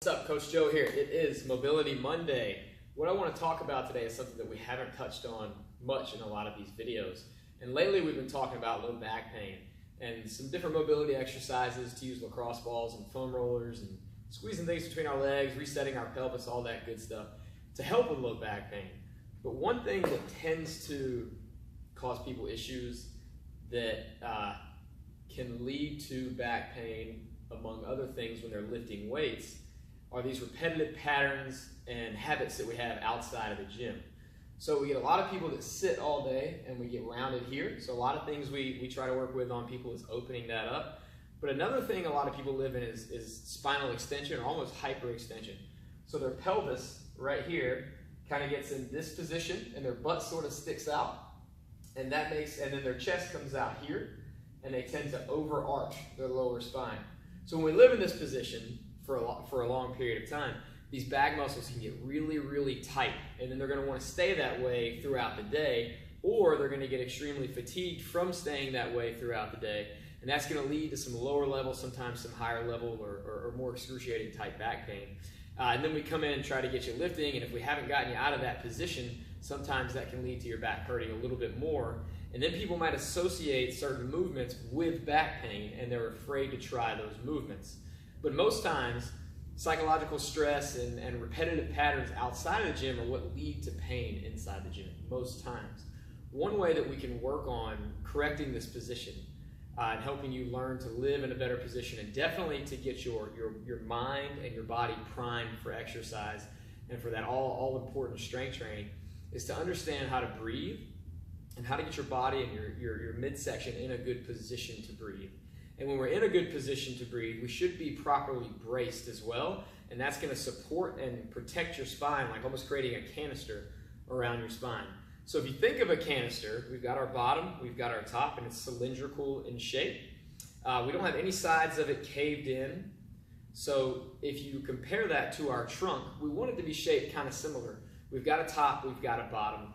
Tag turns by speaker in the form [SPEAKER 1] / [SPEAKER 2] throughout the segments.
[SPEAKER 1] What's up, Coach Joe here. It is Mobility Monday. What I want to talk about today is something that we haven't touched on much in a lot of these videos. And lately we've been talking about low back pain and some different mobility exercises to use lacrosse balls and foam rollers and squeezing things between our legs, resetting our pelvis, all that good stuff to help with low back pain. But one thing that tends to cause people issues that can lead to back pain, among other things, when they're lifting weights, are these repetitive patterns and habits that we have outside of the gym. So we get a lot of people that sit all day and we get rounded here. So a lot of things we try to work with on people is opening that up. But another thing a lot of people live in is spinal extension, or almost hyperextension. So their pelvis right here kind of gets in this position and their butt sort of sticks out. And that makes, and then their chest comes out here and they tend to overarch their lower spine. So when we live in this position for a long period of time, these back muscles can get really, really tight, and then they're going to want to stay that way throughout the day, or they're going to get extremely fatigued from staying that way throughout the day, and that's going to lead to some lower level, sometimes some higher level, or more excruciating type back pain. And then we come in and try to get you lifting, and if we haven't gotten you out of that position, sometimes that can lead to your back hurting a little bit more. And then people might associate certain movements with back pain, and they're afraid to try those movements. But most times, psychological stress and repetitive patterns outside of the gym are what lead to pain inside the gym, most times. One way that we can work on correcting this position and helping you learn to live in a better position, and definitely to get your mind and your body primed for exercise and for that all important strength training, is to understand how to breathe and how to get your body and your midsection in a good position to breathe. And when we're in a good position to breathe, we should be properly braced as well, and that's going to support and protect your spine, like almost creating a canister around your spine. So if you think of a canister, we've got our bottom, we've got our top, and it's cylindrical in shape. We don't have any sides of it caved in. So if you compare that to our trunk, we want it to be shaped kind of similar. We've got a top, we've got a bottom.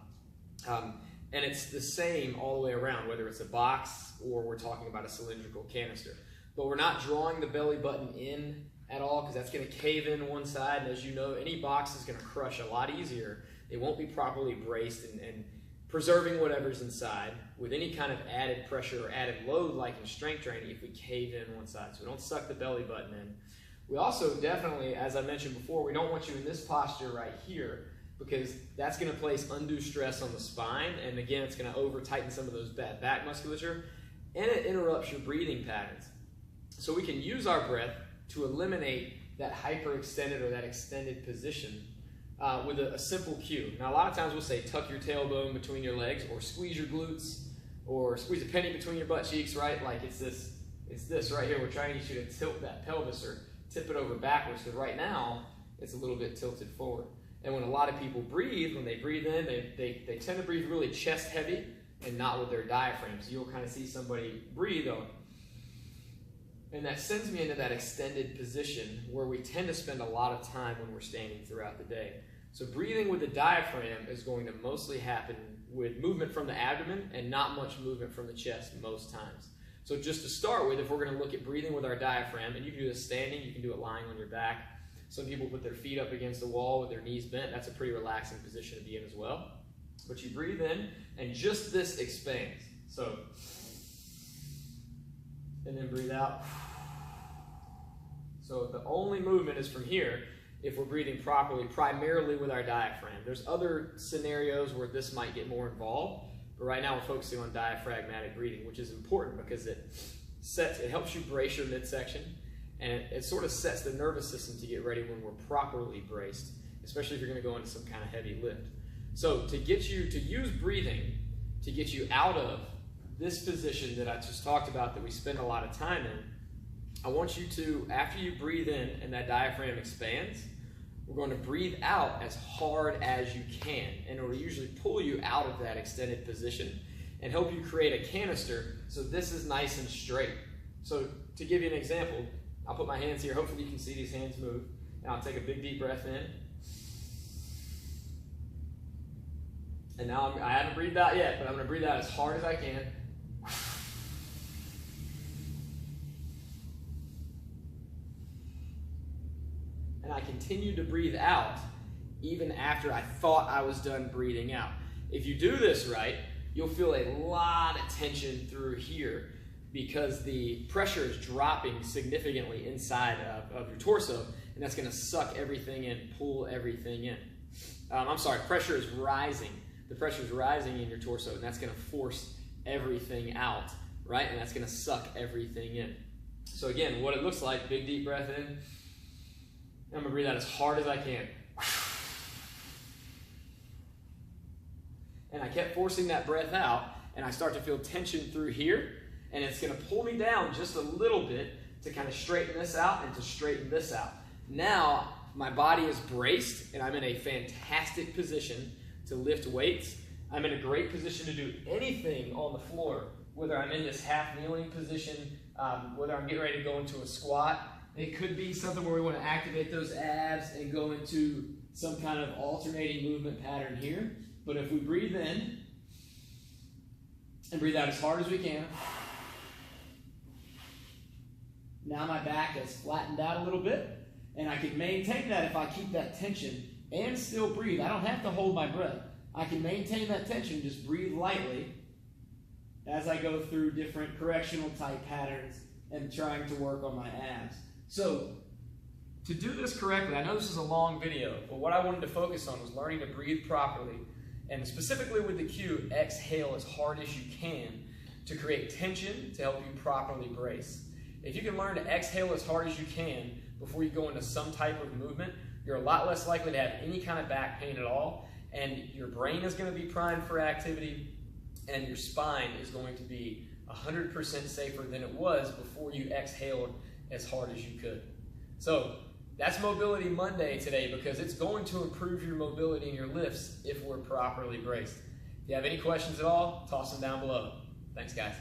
[SPEAKER 1] And it's the same all the way around, whether it's a box or we're talking about a cylindrical canister. But we're not drawing the belly button in at all, because that's going to cave in one side. And as you know, any box is going to crush a lot easier. It won't be properly braced and preserving whatever's inside with any kind of added pressure or added load, like in strength training, if we cave in one side. So we don't suck the belly button in. We also definitely, as I mentioned before, we don't want you in this posture right here, because that's going to place undue stress on the spine, and again, it's going to over-tighten some of those back musculature, and it interrupts your breathing patterns. So we can use our breath to eliminate that hyperextended or that extended position with a simple cue. Now, a lot of times we'll say tuck your tailbone between your legs, or squeeze your glutes, or squeeze a penny between your butt cheeks, right? Like it's this right here. We're trying to get you to tilt that pelvis or tip it over backwards, because right now it's a little bit tilted forward. And when a lot of people breathe, when they breathe in, they tend to breathe really chest heavy and not with their diaphragm. So you'll kind of see somebody breathe on. And that sends me into that extended position where we tend to spend a lot of time when we're standing throughout the day. So breathing with the diaphragm is going to mostly happen with movement from the abdomen and not much movement from the chest most times. So just to start with, if we're going to look at breathing with our diaphragm, and you can do this standing, you can do it lying on your back. Some people put their feet up against the wall with their knees bent. That's a pretty relaxing position to be in as well. But you breathe in, and just this expands. So, and then breathe out. So the only movement is from here if we're breathing properly, primarily with our diaphragm. There's other scenarios where this might get more involved, but right now we're focusing on diaphragmatic breathing, which is important because it helps you brace your midsection. And it sort of sets the nervous system to get ready when we're properly braced, especially if you're going to go into some kind of heavy lift. So to get you to use breathing to get you out of this position that I just talked about that we spend a lot of time in, I want you to, after you breathe in and that diaphragm expands, we're going to breathe out as hard as you can. And it will usually pull you out of that extended position and help you create a canister so this is nice and straight. So to give you an example, I'll put my hands here. Hopefully you can see these hands move. And I'll take a big deep breath in. And now I haven't breathed out yet, but I'm going to breathe out as hard as I can. and I continued to breathe out even after I thought I was done breathing out. If you do this right, you'll feel a lot of tension through here because the pressure is dropping significantly inside of your torso, and that's going to suck everything in, pull everything in. I'm sorry, pressure is rising. The pressure is rising in your torso, and that's going to force everything out, right? And that's going to suck everything in. So again, what it looks like, big deep breath in. I'm going to breathe out as hard as I can. And I kept forcing that breath out, and I start to feel tension through here, and it's going to pull me down just a little bit to kind of straighten this out and to straighten this out. Now, my body is braced, and I'm in a fantastic position to lift weights. I'm in a great position to do anything on the floor, whether I'm in this half kneeling position, whether I'm getting ready to go into a squat. It could be something where we want to activate those abs and go into some kind of alternating movement pattern here. But if we breathe in and breathe out as hard as we can, now my back has flattened out a little bit, and I can maintain that if I keep that tension and still breathe. I don't have to hold my breath. I can maintain that tension, just breathe lightly as I go through different correctional type patterns and trying to work on my abs. So, to do this correctly, I know this is a long video, but what I wanted to focus on was learning to breathe properly, and specifically with the cue, exhale as hard as you can to create tension to help you properly brace. If you can learn to exhale as hard as you can before you go into some type of movement, you're a lot less likely to have any kind of back pain at all, and your brain is going to be primed for activity, and your spine is going to be 100% safer than it was before you exhaled as hard as you could. So that's Mobility Monday today, because it's going to improve your mobility and your lifts if we're properly braced. If you have any questions at all, toss them down below. Thanks, guys.